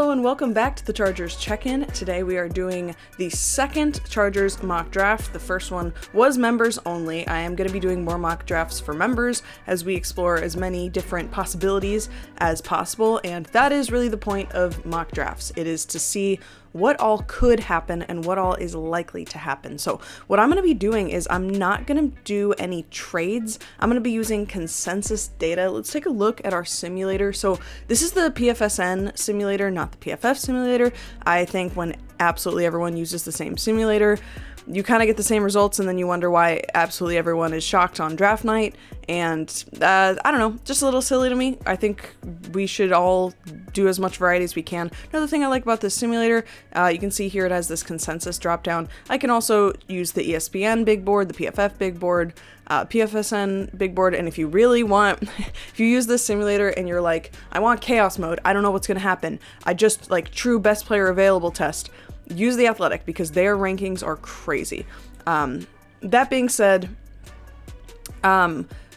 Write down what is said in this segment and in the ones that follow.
Hello and welcome back to the Chargers Check-In. Today we are doing the second Chargers mock draft. The first one was members only. I am going to be doing more mock drafts for members as we explore as many different possibilities as possible, and that is really the point of mock drafts. It is to see what all could happen and what all is likely to happen. So what I'm going to be doing is I'm not going to do any trades. I'm going to be using consensus data. Let's take a look at our simulator. So this is the PFSN simulator, not the PFF simulator. I think when absolutely everyone uses the same simulator, you kind of get the same results, and then you wonder why absolutely everyone is shocked on draft night. And I don't know, just a little silly to me. I think we should all do as much variety as we can. Another thing I like about this simulator, you can see here it has this consensus drop down. I can also use the ESPN big board, the PFF big board, PFSN big board, and if you really want, if you use this simulator and you're like, I want chaos mode, I don't know what's going to happen, I just like true best player available test, use the Athletic because their rankings are crazy. That being said,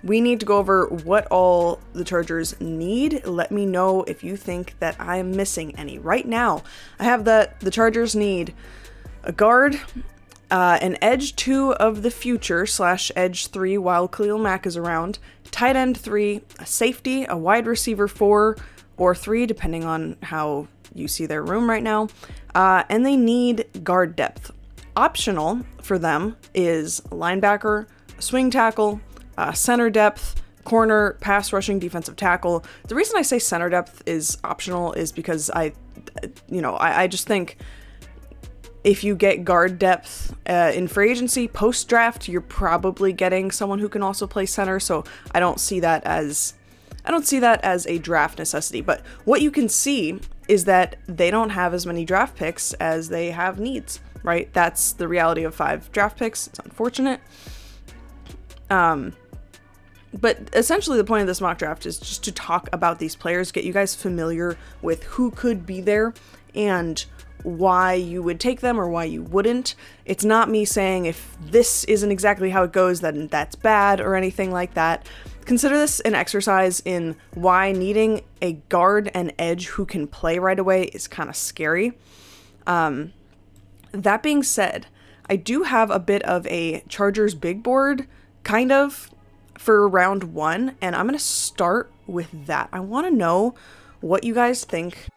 we need to go over what all the Chargers need. Let me know if you think that I'm missing any. Right now, I have that the Chargers need a guard, an edge 2 of the future / edge 3 while Khalil Mack is around, tight end 3, a safety, a wide receiver 4 or 3, depending on how you see their room right now, and they need guard depth. Optional for them is linebacker, swing tackle, center depth, corner, pass rushing, defensive tackle. The reason I say center depth is optional is because I just think if you get guard depth in free agency post-draft, you're probably getting someone who can also play center, so I don't see that as a draft necessity. But what you can see is that they don't have as many draft picks as they have needs, right? That's the reality of 5 draft picks. It's unfortunate. But essentially the point of this mock draft is just to talk about these players, get you guys familiar with who could be there and why you would take them or why you wouldn't. It's not me saying if this isn't exactly how it goes, then that's bad or anything like that. Consider this an exercise in why needing a guard and edge who can play right away is kind of scary. That being said, I do have a bit of a Chargers big board, kind of, for round 1, and I'm going to start with that. I want to know what you guys think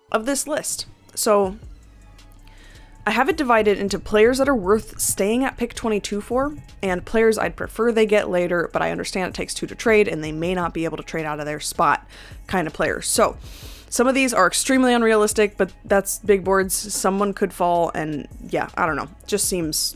of this list. So I have it divided into players that are worth staying at pick 22 for, and players I'd prefer they get later, but I understand it takes 2 to trade, and they may not be able to trade out of their spot kind of players. So some of these are extremely unrealistic, but that's big boards. Someone could fall, and yeah, I don't know. Just seems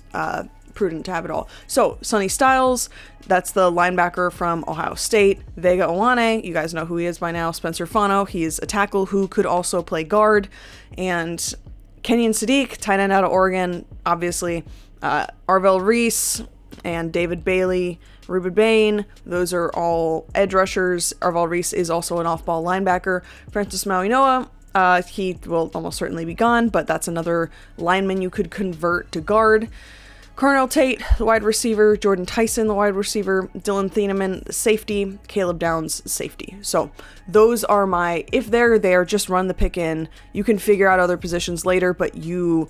prudent to have it all. So Sonny Styles, that's the linebacker from Ohio State. Vega Owane, you guys know who he is by now. Spencer Fano, he is a tackle who could also play guard. And Kenyon Sadiq, tight end out of Oregon, obviously. Arvell Reese and David Bailey, Ruben Bain, those are all edge rushers. Arvell Reese is also an off-ball linebacker. Francis Mauigoa, he will almost certainly be gone, but that's another lineman you could convert to guard. Cornell Tate, the wide receiver, Jordan Tyson, the wide receiver, Dylan Thieneman, the safety, Caleb Downs, safety. So those are my, if they're there, just run the pick in. You can figure out other positions later, but the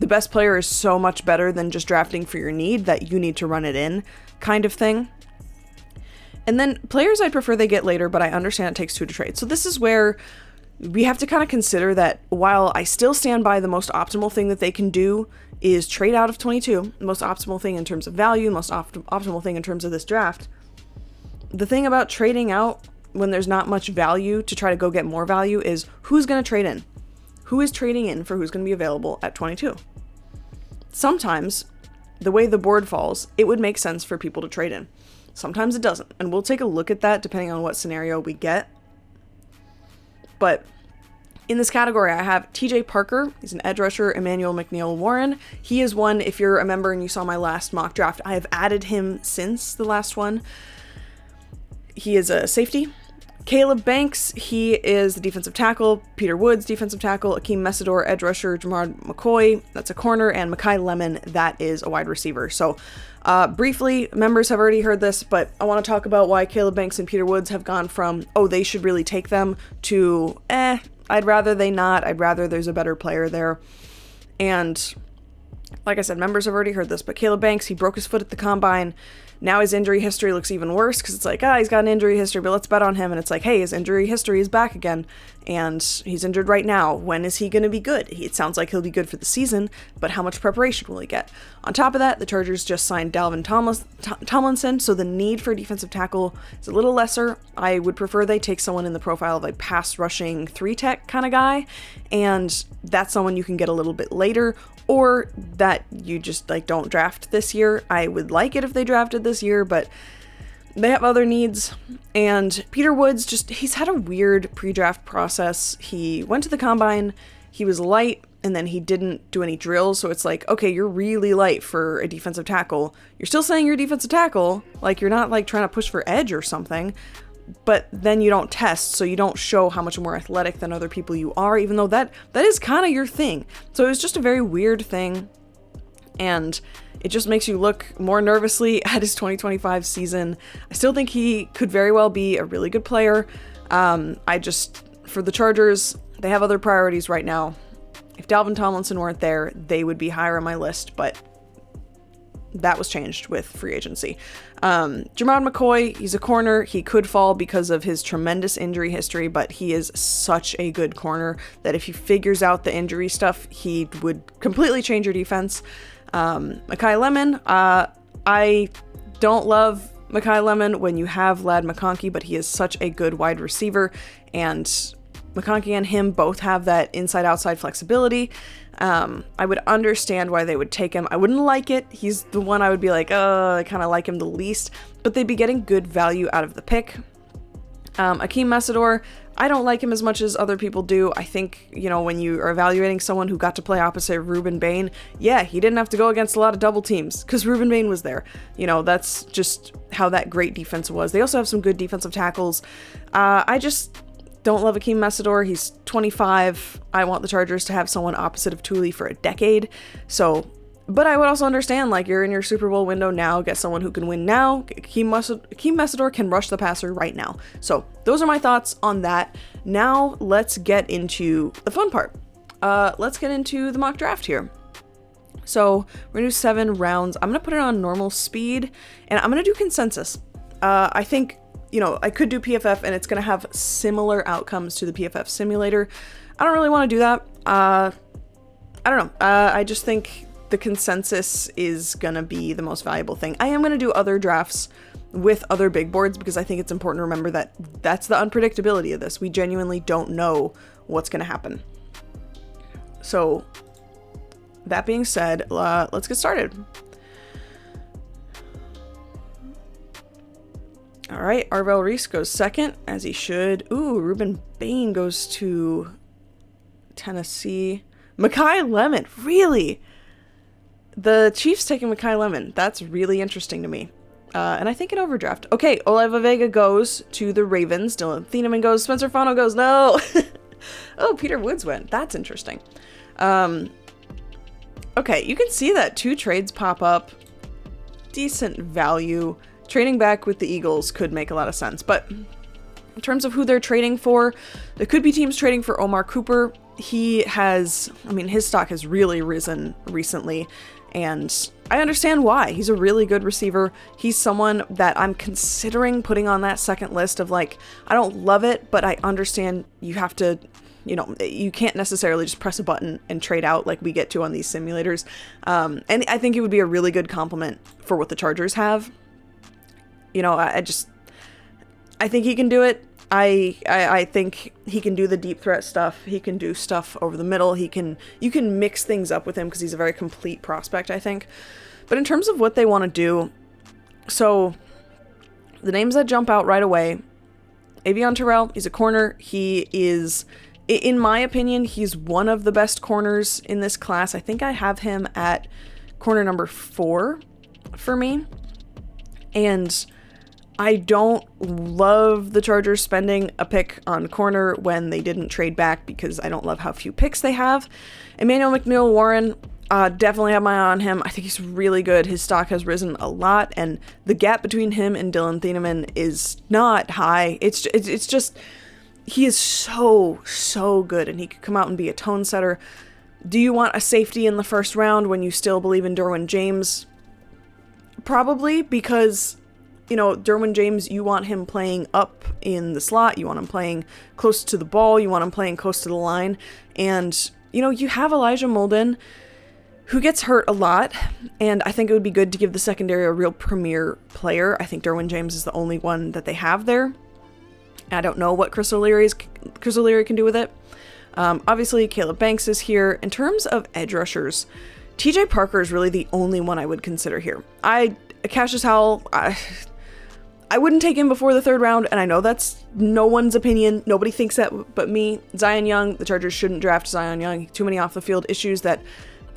best player is so much better than just drafting for your need that you need to run it in kind of thing. And then players I'd prefer they get later, but I understand it takes 2 to trade. So this is where we have to kind of consider that while I still stand by the most optimal thing that they can do is trade out of 22, the most optimal thing in terms of value, the most optimal thing in terms of this draft, the thing about trading out when there's not much value to try to go get more value is who's going to trade in? Who is trading in for who's going to be available at 22? Sometimes, the way the board falls, it would make sense for people to trade in. Sometimes it doesn't, and we'll take a look at that depending on what scenario we get. But in this category, I have TJ Parker. He's an edge rusher. Emmanuel McNeil-Warren. He is one, if you're a member and you saw my last mock draft, I have added him since the last one. He is a safety. Caleb Banks, he is the defensive tackle. Peter Woods, defensive tackle. Akeem Messidor, edge rusher. Jamard McCoy, that's a corner. And Mekhi Lemon, that is a wide receiver. So briefly, members have already heard this, but I want to talk about why Caleb Banks and Peter Woods have gone from, oh, they should really take them, to, I'd rather they not. I'd rather there's a better player there. And like I said, members have already heard this, but Caleb Banks, he broke his foot at the combine. Now his injury history looks even worse because it's like, he's got an injury history, but let's bet on him. And it's like, hey, his injury history is back again. And he's injured right now. When is he going to be good? It sounds like he'll be good for the season, but how much preparation will he get? On top of that, the Chargers just signed Dalvin Tomlinson, so the need for a defensive tackle is a little lesser. I would prefer they take someone in the profile of a pass rushing 3-tech kind of guy, and that's someone you can get a little bit later, or that you just like don't draft this year. I would like it if they drafted this year, but they have other needs. And Peter Woods, he's had a weird pre-draft process. He went to the combine, he was light, and then he didn't do any drills. So it's like, okay, you're really light for a defensive tackle. You're still saying you're a defensive tackle, like you're not like trying to push for edge or something, but then you don't test, so you don't show how much more athletic than other people you are, even though that is kind of your thing. So it was just a very weird thing, and it just makes you look more nervously at his 2025 season. I still think he could very well be a really good player. For the Chargers, they have other priorities right now. If Dalvin Tomlinson weren't there, they would be higher on my list, but that was changed with free agency. Jamard McCoy, he's a corner. He could fall because of his tremendous injury history, but he is such a good corner that if he figures out the injury stuff, he would completely change your defense. Mekhi Lemon, I don't love Mekhi Lemon when you have Ladd McConkey, but he is such a good wide receiver, and McConkey and him both have that inside-outside flexibility. I would understand why they would take him. I wouldn't like it. He's the one I would be like, I kind of like him the least, but they'd be getting good value out of the pick. Akeem Messidor, I don't like him as much as other people do. I think, when you are evaluating someone who got to play opposite Ruben Bain, he didn't have to go against a lot of double teams because Ruben Bain was there. That's just how that great defense was. They also have some good defensive tackles. I just don't love Akeem Messidor. He's 25. I want the Chargers to have someone opposite of Thule for a decade. But I would also understand, you're in your Super Bowl window now, get someone who can win now. Akeem Messidor can rush the passer right now. So those are my thoughts on that. Now let's get into the fun part. Let's get into the mock draft here. So we're gonna do 7 rounds. I'm gonna put it on normal speed, and I'm gonna do consensus. I think, I could do PFF, and it's gonna have similar outcomes to the PFF simulator. I don't really want to do that. I don't know. I just think the consensus is gonna be the most valuable thing. I am gonna do other drafts with other big boards because I think it's important to remember that that's the unpredictability of this. We genuinely don't know what's gonna happen. So that being said, let's get started. All right, Arvell Reese goes second, as he should. Ooh, Ruben Bain goes to Tennessee. Mekhi Lemon, really? The Chiefs taking Mekhi Lemon. That's really interesting to me. And I think an overdraft. Okay, Olava Vega goes to the Ravens. Dylan Thieneman goes. Spencer Fano goes. No! Oh, Peter Woods went. That's interesting. Okay, you can see that 2 trades pop up. Decent value. Trading back with the Eagles could make a lot of sense. But in terms of who they're trading for, there could be teams trading for Omar Cooper. His stock has really risen recently, and I understand why. He's a really good receiver. He's someone that I'm considering putting on that second list of I don't love it, but I understand you have to, you can't necessarily just press a button and trade out like we get to on these simulators. And I think it would be a really good complement for what the Chargers have. I think he can do it. I think he can do the deep threat stuff. He can do stuff over the middle. You can mix things up with him because he's a very complete prospect, I think. But in terms of what they want to do, so the names that jump out right away, Avion Terrell, he's a corner. He is, in my opinion, he's one of the best corners in this class. I think I have him at corner number 4 for me. And I don't love the Chargers spending a pick on corner when they didn't trade back, because I don't love how few picks they have. Emmanuel McNeil-Warren, definitely have my eye on him. I think he's really good. His stock has risen a lot, and the gap between him and Dylan Thieneman is not high. It's just, he is so good, and he could come out and be a tone setter. Do you want a safety in the first round when you still believe in Derwin James? Probably, because, you know, Derwin James, you want him playing up in the slot, you want him playing close to the ball, you want him playing close to the line, and, you know, you have Elijah Molden, who gets hurt a lot, and I think it would be good to give the secondary a real premier player. I think Derwin James is the only one that they have there. I don't know what Chris O'Leary can do with it. Obviously, Caleb Banks is here. In terms of edge rushers, TJ Parker is really the only one I would consider here. Cassius Howell, I wouldn't take him before the third round, and I know that's no one's opinion. Nobody thinks that but me. Zion Young, the Chargers shouldn't draft Zion Young. Too many off-the-field issues that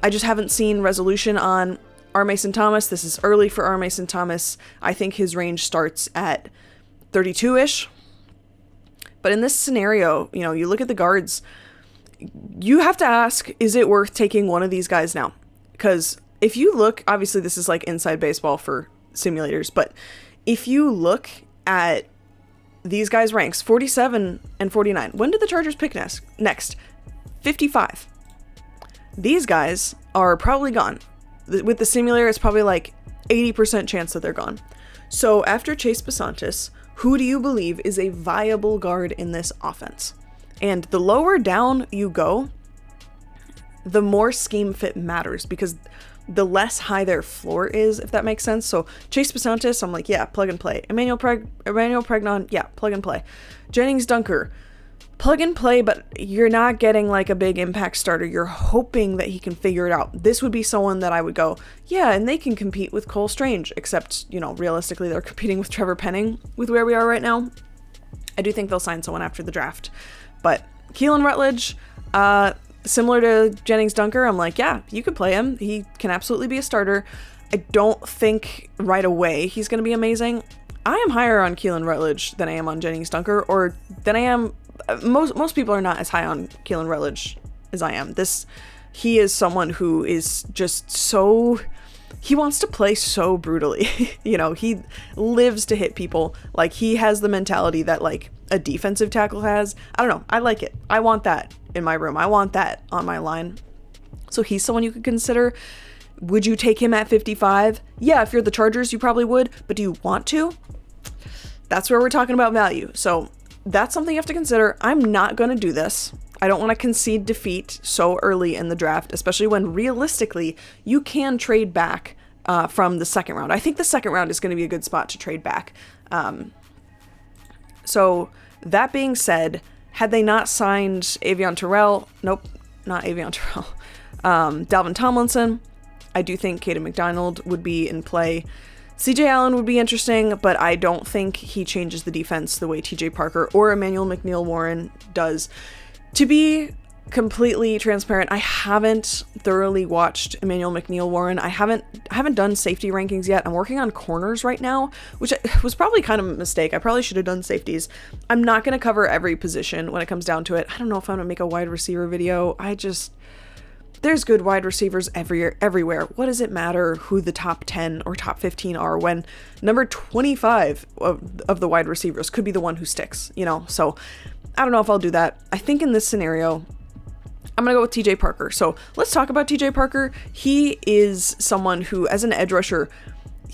I just haven't seen resolution on. R. Mason Thomas, this is early for R. Mason Thomas. I think his range starts at 32-ish. But in this scenario, you know, you look at the guards, you have to ask, is it worth taking one of these guys now? Because if you look, obviously this is like inside baseball for simulators, but if you look at these guys' ranks, 47 and 49, when did the Chargers pick next? 55. These guys are probably gone. With the simulator, it's probably like 80% chance that they're gone. So after Chase Besantis, who do you believe is a viable guard in this offense? And the lower down you go, the more scheme fit matters, because the less high their floor is, if that makes sense. So Chase Besantis, I'm like, yeah, plug and play. Emmanuel Pregnon, yeah, plug and play. Jennings Dunker, plug and play, but you're not getting like a big impact starter. You're hoping that he can figure it out. This would be someone that I would go, yeah, and they can compete with Cole Strange, except, you know, realistically, they're competing with Trevor Penning with where we are right now. I do think they'll sign someone after the draft. But Keelan Rutledge, similar to Jennings Dunker, I'm like, yeah, you could play him. He can absolutely be a starter. I don't think right away he's going to be amazing. I am higher on Keelan Rutledge than I am on Jennings Dunker, or than I am. Most people are not as high on Keelan Rutledge as I am. He is someone who is just so, he wants to play so brutally. You know, he lives to hit people. Like, he has the mentality that like a defensive tackle has. I don't know. I like it. I want that in my room. I want that on my line. So he's someone you could consider. Would you take him at 55? Yeah, if you're the Chargers, you probably would. But do you want to? That's where we're talking about value. So that's something you have to consider. I'm not going to do this. I don't want to concede defeat so early in the draft, especially when realistically you can trade back from the second round. I think the second round is going to be a good spot to trade back. So that being said, had they not signed Avion Terrell, nope, not Avion Terrell, Dalvin Tomlinson, I do think Caden McDonald would be in play. CJ Allen would be interesting, but I don't think he changes the defense the way TJ Parker or Emmanuel McNeil-Warren does. To be completely transparent, I haven't thoroughly watched Emmanuel McNeil-Warren. I haven't done safety rankings yet. I'm working on corners right now, which was probably kind of a mistake. I probably should have done safeties. I'm not going to cover every position when it comes down to it. I don't know if I'm going to make a wide receiver video. There's good wide receivers everywhere. What does it matter who the top 10 or top 15 are when number 25 of the wide receivers could be the one who sticks, you know? So I don't know if I'll do that. I think in this scenario, I'm going to go with TJ Parker. So let's talk about TJ Parker. He is someone who, as an edge rusher,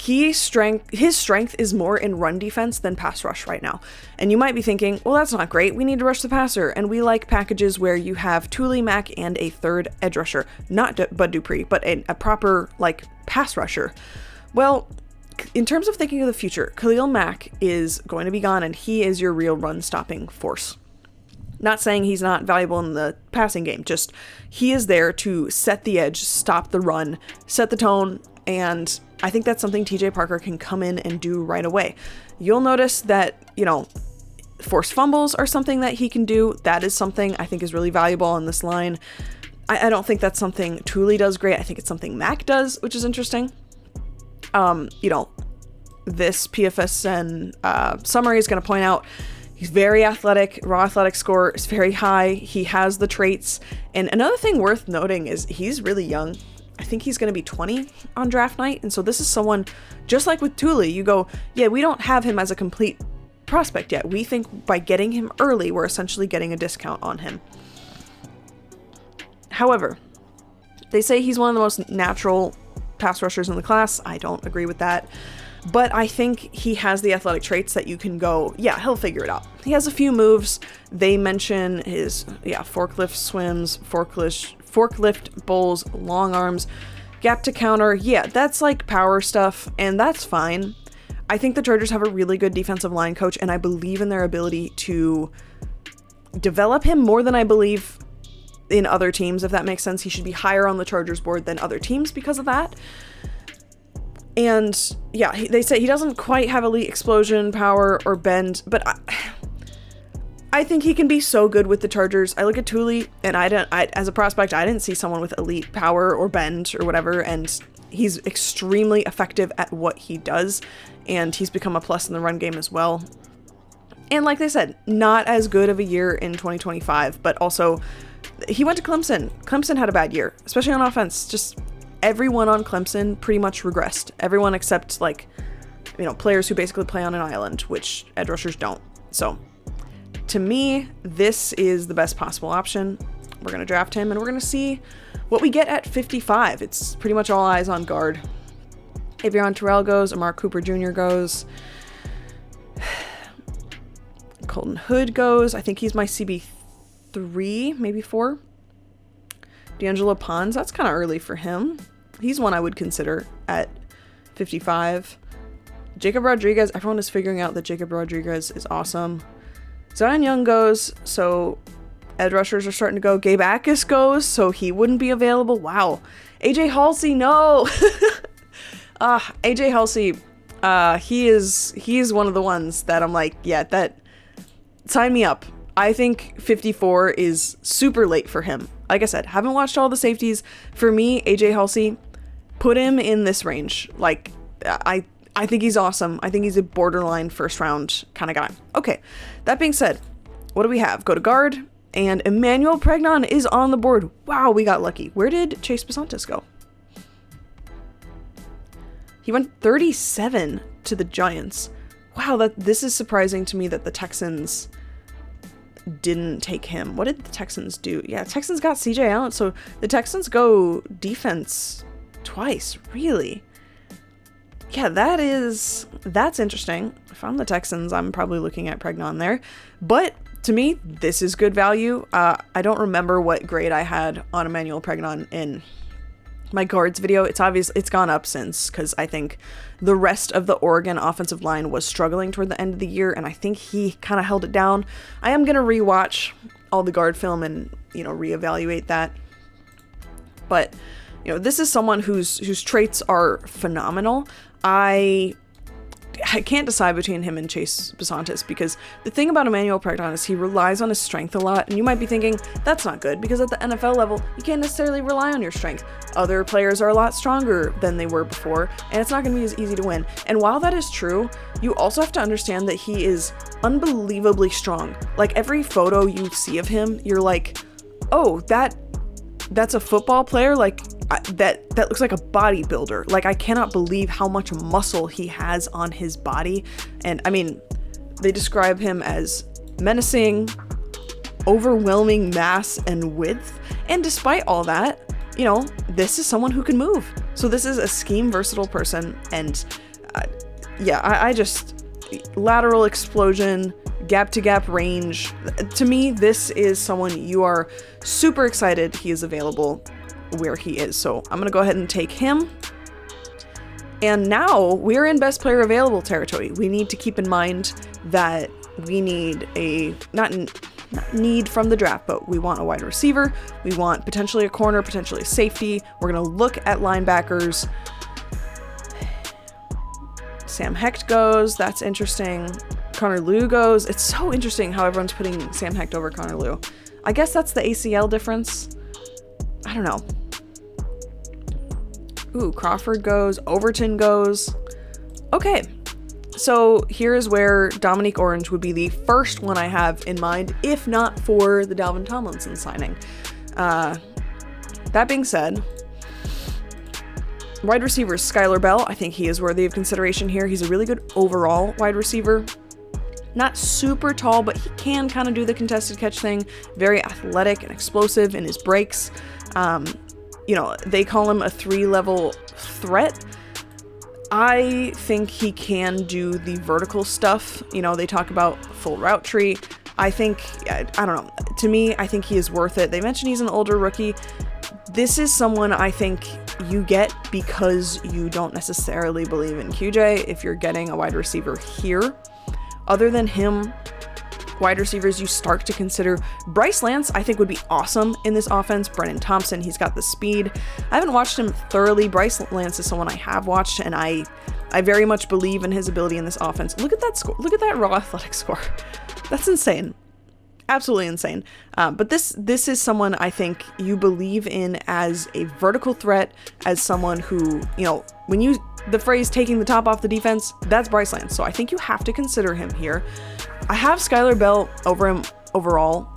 his strength is more in run defense than pass rush right now. And you might be thinking, well, that's not great. We need to rush the passer. And we like packages where you have Thule Mack and a third edge rusher, not Bud Dupree, but a proper like pass rusher. Well, in terms of thinking of the future, Khalil Mack is going to be gone, and he is your real run stopping force. Not saying he's not valuable in the passing game, just he is there to set the edge, stop the run, set the tone, and I think that's something TJ Parker can come in and do right away. You'll notice that, you know, forced fumbles are something that he can do. That is something I think is really valuable on this line. I don't think that's something Thule does great. I think it's something Mack does, which is interesting. You know, this PFSN summary is going to point out, he's very athletic. Raw athletic score is very high. He has the traits. And another thing worth noting is he's really young. I think he's going to be 20 on draft night. And so this is someone, just like with Thule, you go, yeah, we don't have him as a complete prospect yet. We think by getting him early, we're essentially getting a discount on him. However, they say he's one of the most natural pass rushers in the class. I don't agree with that. But I think he has the athletic traits that you can go, yeah, he'll figure it out. He has a few moves. They mention his, forklift swims, forklift bowls, long arms, gap to counter. Yeah, that's like power stuff, and that's fine. I think the Chargers have a really good defensive line coach, and I believe in their ability to develop him more than I believe in other teams, if that makes sense. He should be higher on the Chargers board than other teams because of that. And yeah, they say he doesn't quite have elite explosion, power, or bend, but I think he can be so good with the Chargers. I look at Thule, and as a prospect, I didn't see someone with elite power or bend or whatever, and he's extremely effective at what he does, and he's become a plus in the run game as well. And like they said, not as good of a year in 2025, but also he went to Clemson. Clemson had a bad year, especially on offense. Just everyone on Clemson pretty much regressed. Everyone except, like, players who basically play on an island, which edge rushers don't. So to me, this is the best possible option. We're going to draft him, and we're going to see what we get at 55. It's pretty much all eyes on guard. Avion Terrell goes. Amari Cooper Jr. goes. Colton Hood goes. I think he's my CB3, maybe 4. D'Angelo Pons, that's kind of early for him. He's one I would consider at 55. Jacob Rodriguez, everyone is figuring out that Jacob Rodriguez is awesome. Zion Young goes, so edge rushers are starting to go. Gabe Akis goes, so he wouldn't be available. Wow. AJ Halsey, no. AJ Halsey, he's one of the ones that I'm like, yeah, that, sign me up. I think 54 is super late for him. Like I said, haven't watched all the safeties. For me, AJ Halsey, put him in this range. Like, I think he's awesome. I think he's a borderline first round kind of guy. Okay, that being said, what do we have? Go to guard, and Emmanuel Pregnon is on the board. Wow, we got lucky. Where did Chase Besantis go? He went 37 to the Giants. Wow, this is surprising to me that the Texans didn't take him. What did the Texans do? Yeah, Texans got CJ Allen, so the Texans go defense twice. Really? Yeah, that's interesting. If I'm the Texans, I'm probably looking at Pregnon there. But to me, this is good value. I don't remember what grade I had on Emmanuel Pregnon in my guards video. It's obvious it's gone up since, because I think the rest of the Oregon offensive line was struggling toward the end of the year, and I think he kind of held it down. I am going to rewatch all the guard film and, reevaluate that. But, this is someone whose traits are phenomenal. I can't decide between him and Chase Besantis, because the thing about Emmanuel Pregnon is he relies on his strength a lot, and you might be thinking, that's not good, because at the NFL level, you can't necessarily rely on your strength. Other players are a lot stronger than they were before, and it's not going to be as easy to win. And while that is true, you also have to understand that he is unbelievably strong. Like, every photo you see of him, you're like, oh, that's a football player? Like, that looks like a bodybuilder. Like, I cannot believe how much muscle he has on his body. And I mean, they describe him as menacing, overwhelming mass and width. And despite all that, this is someone who can move. So this is a scheme versatile person. And I just, lateral explosion, gap to gap range. To me, this is someone you are super excited he is available where he is. So I'm gonna go ahead and take him. And now we're in best player available territory. We need to keep in mind that we need not need from the draft, but we want a wide receiver. We want potentially a corner, potentially a safety. We're gonna look at linebackers. Sam Hecht goes. That's interesting. Connor Lew goes. It's so interesting how everyone's putting Sam Hecht over Connor Lew. I guess that's the ACL difference. I don't know. Ooh, Crawford goes. Overton goes. Okay. So here's where Dominique Orange would be the first one I have in mind, if not for the Dalvin Tomlinson signing. That being said, wide receiver Skylar Bell, I think he is worthy of consideration here. He's a really good overall wide receiver. Not super tall, but he can kind of do the contested catch thing. Very athletic and explosive in his breaks. They call him a 3-level threat. I think he can do the vertical stuff. They talk about full route tree. I don't know. To me, I think he is worth it. They mentioned he's an older rookie. This is someone I think you get because you don't necessarily believe in QJ if you're getting a wide receiver here. Other than him, wide receivers you start to consider. Bryce Lance, I think, would be awesome in this offense. Brennan Thompson, he's got the speed. I haven't watched him thoroughly. Bryce Lance is someone I have watched, and I very much believe in his ability in this offense. Look at that score. Look at that raw athletic score. That's insane. Absolutely insane. But this is someone I think you believe in as a vertical threat, as someone who, when you the phrase taking the top off the defense, that's Bryce Lance. So I think you have to consider him here. I have Skylar Bell over him overall.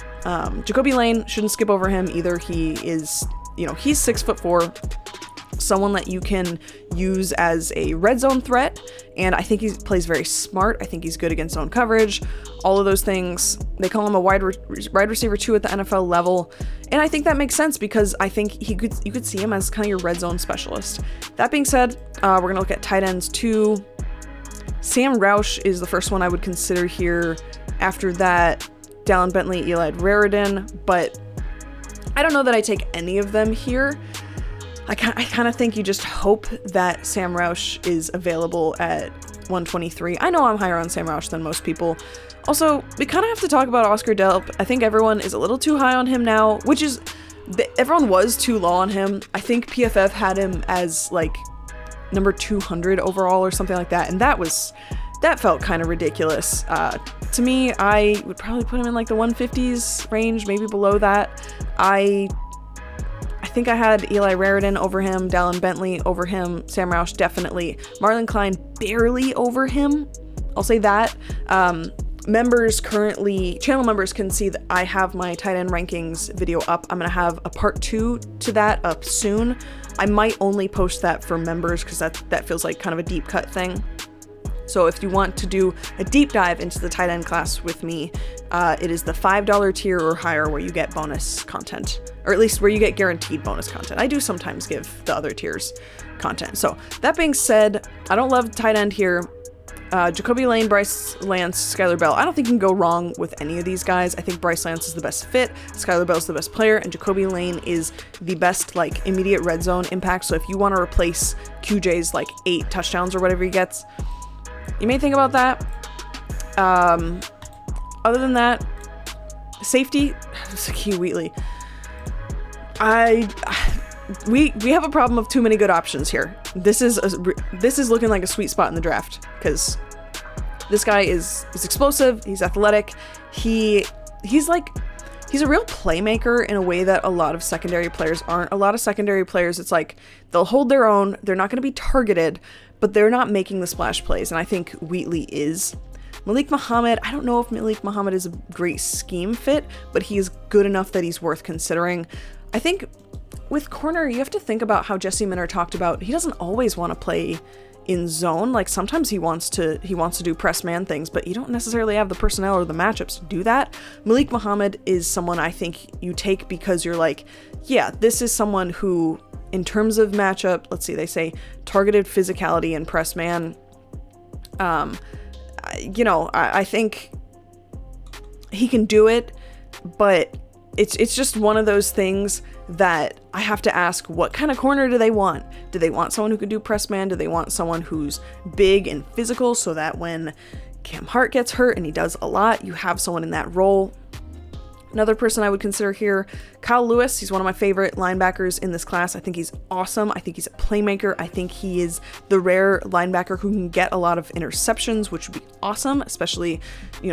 Jacoby Lane, shouldn't skip over him either. He is, he's 6'4", someone that you can use as a red zone threat. And I think he plays very smart. I think he's good against zone coverage, all of those things. They call him a wide receiver 2 at the NFL level. And I think that makes sense because I think you could see him as kind of your red zone specialist. That being said, we're going to look at tight ends too. Sam Roush is the first one I would consider here. After that, Dallin Bentley, Eli Raridan, but I don't know that I take any of them here. I kind of think you just hope that Sam Roush is available at 123. I know I'm higher on Sam Roush than most people. Also, we kind of have to talk about Oscar Delp. I think everyone is a little too high on him now, which is, everyone was too low on him. I think PFF had him as like number 200 overall or something like that, and that felt kind of ridiculous. To me, I would probably put him in like the 150s range, maybe below that. I think I had Eli Raridan over him, Dallin Bentley over him, Sam Roush definitely, Marlon Klein barely over him. I'll say that. Channel members can see that I have my tight end rankings video up. I'm going to have a part 2 to that up soon. I might only post that for members because that feels like kind of a deep cut thing. So if you want to do a deep dive into the tight end class with me, it is the $5 tier or higher where you get bonus content, or at least where you get guaranteed bonus content. I do sometimes give the other tiers content. So that being said, I don't love tight end here. Jacoby Lane, Bryce Lance, Skylar Bell. I don't think you can go wrong with any of these guys. I think Bryce Lance is the best fit, Skylar Bell is the best player, and Jacoby Lane is the best like immediate red zone impact. So if you want to replace QJ's like 8 touchdowns or whatever he gets, you may think about that. Other than that, safety, Zakee Wheatley. We have a problem of too many good options here. This is looking like a sweet spot in the draft because this guy is explosive. He's athletic. He's a real playmaker in a way that a lot of secondary players aren't. A lot of secondary players, it's like they'll hold their own. They're not going to be targeted, but they're not making the splash plays. And I think Wheatley is. Malik Muhammad, I don't know if Malik Muhammad is a great scheme fit, but he is good enough that he's worth considering. I think with corner, you have to think about how Jesse Minter talked about, he doesn't always want to play in zone. Like sometimes he wants to do press man things, but you don't necessarily have the personnel or the matchups to do that. Malik Muhammad is someone I think you take because you're like, yeah, this is someone who, in terms of matchup, let's see, they say targeted physicality and press man. I think he can do it, but it's just one of those things that I have to ask, what kind of corner do they want? Do they want someone who can do press man? Do they want someone who's big and physical so that when Cam Hart gets hurt, and he does a lot, you have someone in that role? Another person I would consider here, Kyle Lewis. He's one of my favorite linebackers in this class. I think he's awesome. I think he's a playmaker. I think he is the rare linebacker who can get a lot of interceptions, which would be awesome, especially,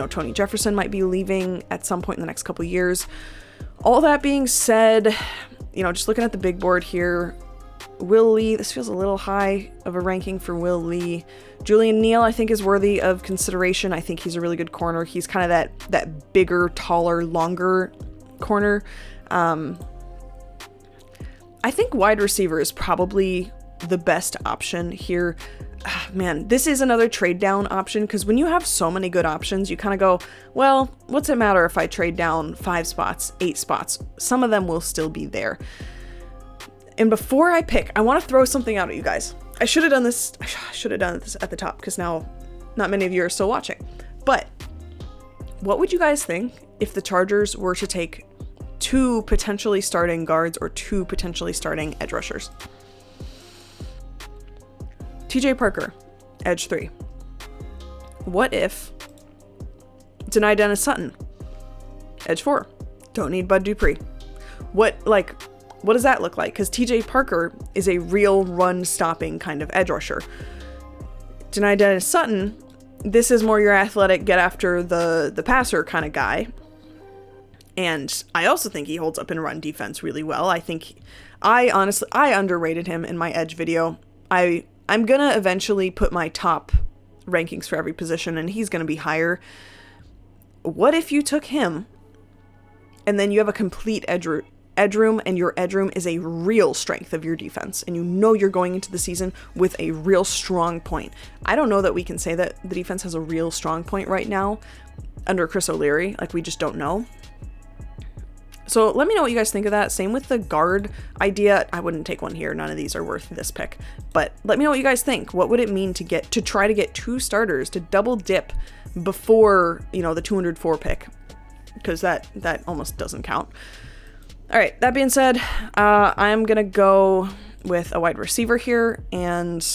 Tony Jefferson might be leaving at some point in the next couple years. All that being said, just looking at the big board here, Will Lee, this feels a little high of a ranking for Will Lee. Julian Neal, I think, is worthy of consideration. I think he's a really good corner. He's kind of that bigger, taller, longer corner. I think wide receiver is probably the best option here. Man, this is another trade down option, because when you have so many good options, you kind of go, well, what's it matter if I trade down 5 spots, 8 spots? Some of them will still be there. And before I pick, I want to throw something out at you guys. I should have done this at the top, because now not many of you are still watching. But what would you guys think if the Chargers were to take 2 potentially starting guards or 2 potentially starting edge rushers? TJ Parker, edge 3. What if deny Dennis Sutton, edge 4? Don't need Bud Dupree. What does that look like? Because TJ Parker is a real run-stopping kind of edge rusher. Deny Dennis Sutton, this is more your athletic, get after the passer kind of guy. And I also think he holds up in run defense really well. I think I underrated him in my edge video. I'm going to eventually put my top rankings for every position, and he's going to be higher. What if you took him, and then you have a complete edge room, and your edge room is a real strength of your defense, and you know you're going into the season with a real strong point. I don't know that we can say that the defense has a real strong point right now under Chris O'Leary. Like, we just don't know. So let me know what you guys think of that. Same with the guard idea. I wouldn't take one here. None of these are worth this pick. But let me know what you guys think. What would it mean to try to get 2 starters to double dip before, the 204 pick? Because that almost doesn't count. All right, that being said, I'm going to go with a wide receiver here. And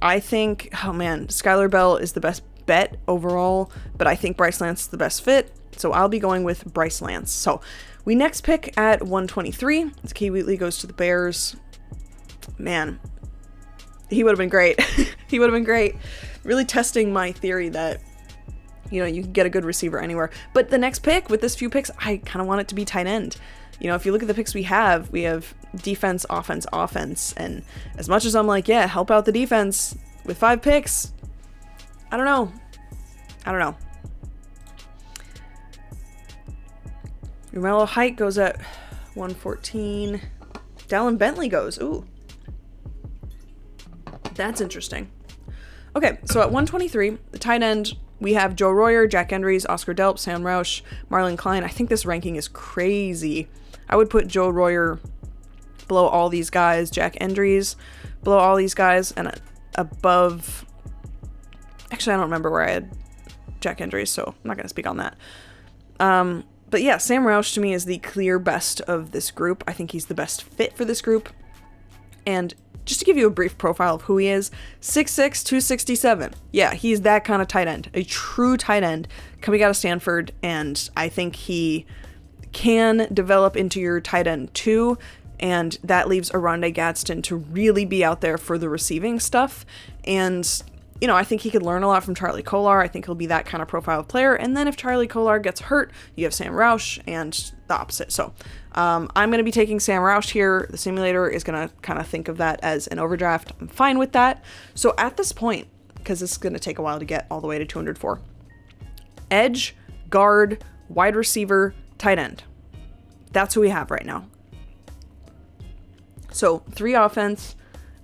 I think, Skylar Bell is the best bet overall. But I think Bryce Lance is the best fit. So I'll be going with Bryce Lance. So we next pick at 123. Key Wheatley goes to the Bears. Man, he would have been great. He would have been great. Really testing my theory that, you can get a good receiver anywhere. But the next pick, with this few picks, I kind of want it to be tight end. If you look at the picks we have defense, offense. And as much as I'm like, yeah, help out the defense with 5 picks, I don't know. Romello Height goes at 114. Dallin Bentley goes. Ooh. That's interesting. Okay, so at 123, the tight end, we have Joe Royer, Jack Endries, Oscar Delp, Sam Roush, Marlon Klein. I think this ranking is crazy. I would put Joe Royer below all these guys, Jack Endries below all these guys, and above... Actually, I don't remember where I had Jack Endries, so I'm not going to speak on that. But yeah, Sam Roush to me is the clear best of this group. I think he's the best fit for this group. And just to give you a brief profile of who he is, 6'6", 267. Yeah, he's that kind of tight end. A true tight end coming out of Stanford. And I think he can develop into your tight end too. And that leaves Aronde Gadsden to really be out there for the receiving stuff. And I think he could learn a lot from Charlie Kolar. I think he'll be that kind of profile player. And then if Charlie Kolar gets hurt, you have Sam Roush and the opposite. So I'm going to be taking Sam Roush here. The simulator is going to kind of think of that as an overdraft. I'm fine with that. So at this point, because this is going to take a while to get all the way to 204, edge, guard, wide receiver, tight end. That's who we have right now. So 3 offense,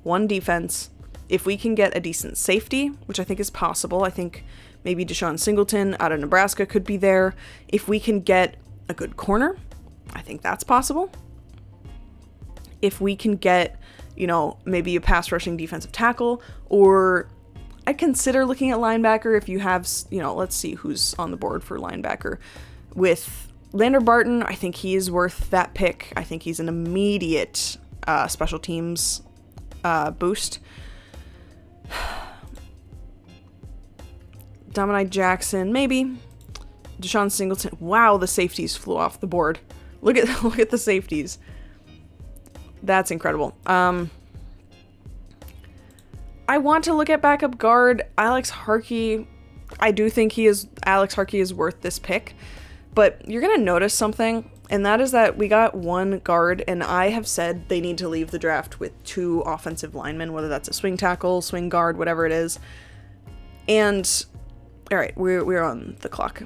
1 defense. If we can get a decent safety, which I think is possible, I think maybe Deshaun Singleton out of Nebraska could be there. If we can get a good corner, I think that's possible. If we can get, maybe a pass rushing defensive tackle, or I'd consider looking at linebacker if you have, let's see who's on the board for linebacker. With Lander Barton, I think he is worth that pick. I think he's an immediate special teams boost. Dominique Jackson, maybe. Deshaun Singleton. Wow, the safeties flew off the board. Look at the safeties. That's incredible. I want to look at backup guard Alex Harkey. I do think Alex Harkey is worth this pick, but you're gonna notice something, and that is that we got one guard, and I have said they need to leave the draft with 2 offensive linemen, whether that's a swing tackle, swing guard, whatever it is. And, all right, we're on the clock.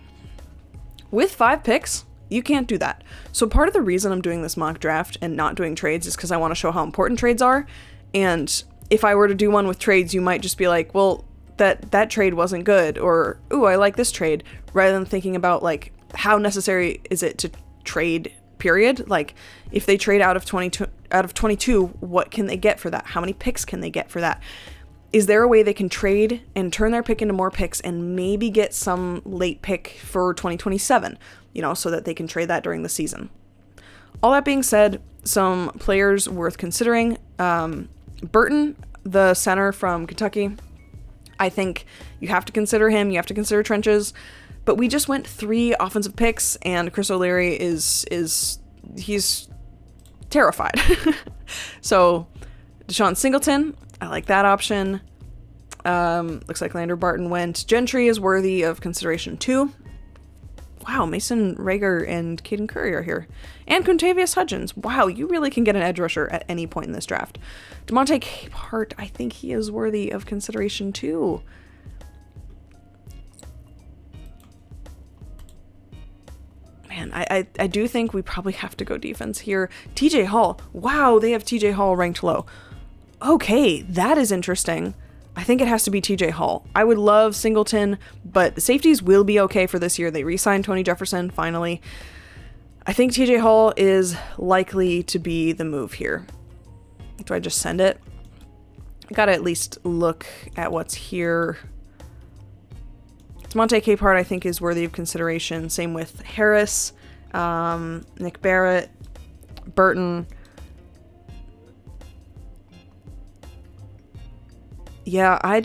With 5 picks, you can't do that. So part of the reason I'm doing this mock draft and not doing trades is because I want to show how important trades are. And if I were to do one with trades, you might just be like, well, that trade wasn't good, or, ooh, I like this trade, rather than thinking about, like, how necessary is it to trade, period. Like, if they trade out of 22, what can they get for that? How many picks can they get for that? Is there a way they can trade and turn their pick into more picks and maybe get some late pick for 2027, so that they can trade that during the season? All that being said, some players worth considering. Burton, the center from Kentucky, I think you have to consider him. You have to consider trenches. But we just went 3 offensive picks, and Chris O'Leary he's terrified. So Deshaun Singleton, I like that option. Looks like Lander Barton went. Gentry is worthy of consideration too. Wow, Mason Rager and Caden Curry are here. And Contavious Hudgens. Wow, you really can get an edge rusher at any point in this draft. DeMonte Capehart, I think he is worthy of consideration too. Man, I do think we probably have to go defense here. TJ Hall. Wow, they have TJ Hall ranked low. Okay, that is interesting. I think it has to be TJ Hall. I would love Singleton, but the safeties will be okay for this year. They re-signed Tony Jefferson, finally. I think TJ Hall is likely to be the move here. Do I just send it? I gotta at least look at what's here. Monte Capehart, I think, is worthy of consideration. Same with Harris, Nick Barrett, Burton. Yeah, I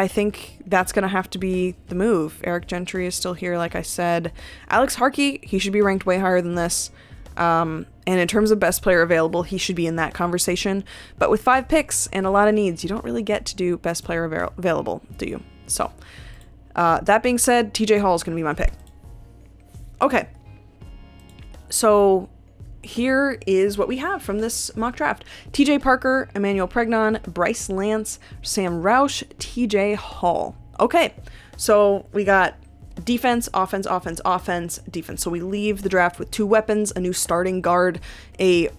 think that's going to have to be the move. Eric Gentry is still here, like I said. Alex Harkey, he should be ranked way higher than this. And in terms of best player available, he should be in that conversation. But with 5 picks and a lot of needs, you don't really get to do best player available, do you? So, that being said, TJ Hall is going to be my pick. Okay. So, here is what we have from this mock draft. TJ Parker, Emmanuel Pregnon, Bryce Lance, Sam Roush, TJ Hall. Okay, so we got defense, offense, defense. So we leave the draft with 2 weapons, a new starting guard, a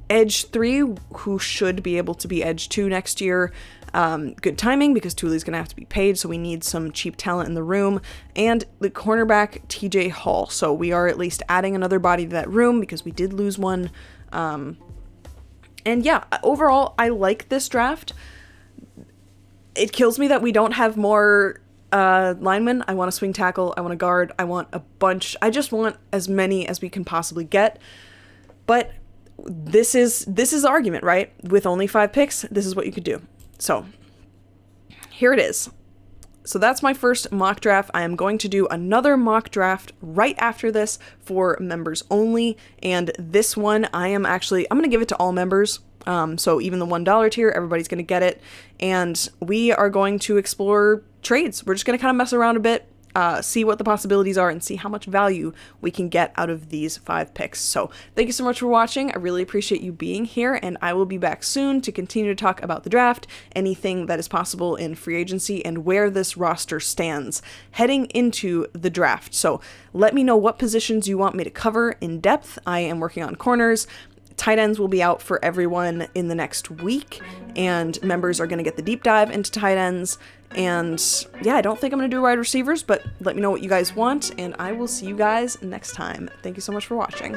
edge 3 who should be able to be edge 2 next year. Good timing because Thule's going to have to be paid, so we need some cheap talent in the room, and the cornerback TJ Hall. So we are at least adding another body to that room because we did lose one. And yeah, overall, I like this draft. It kills me that we don't have more linemen. I want a swing tackle. I want a guard. I want a bunch. I just want as many as we can possibly get. But this is argument, right? With only 5 picks, this is what you could do. So here it is. So that's my first mock draft. I am going to do another mock draft right after this for members only. And this one, I'm going to give it to all members. So even the $1 tier, everybody's going to get it. And we are going to explore trades. We're just going to kind of mess around a bit, see what the possibilities are, and see how much value we can get out of these 5 picks. So thank you so much for watching. I really appreciate you being here, and I will be back soon to continue to talk about the draft, anything that is possible in free agency, and where this roster stands heading into the draft. So let me know what positions you want me to cover in depth. I am working on corners. Tight ends will be out for everyone in the next week, and members are going to get the deep dive into tight ends. And yeah, I don't think I'm going to do wide receivers, but let me know what you guys want, and I will see you guys next time. Thank you so much for watching.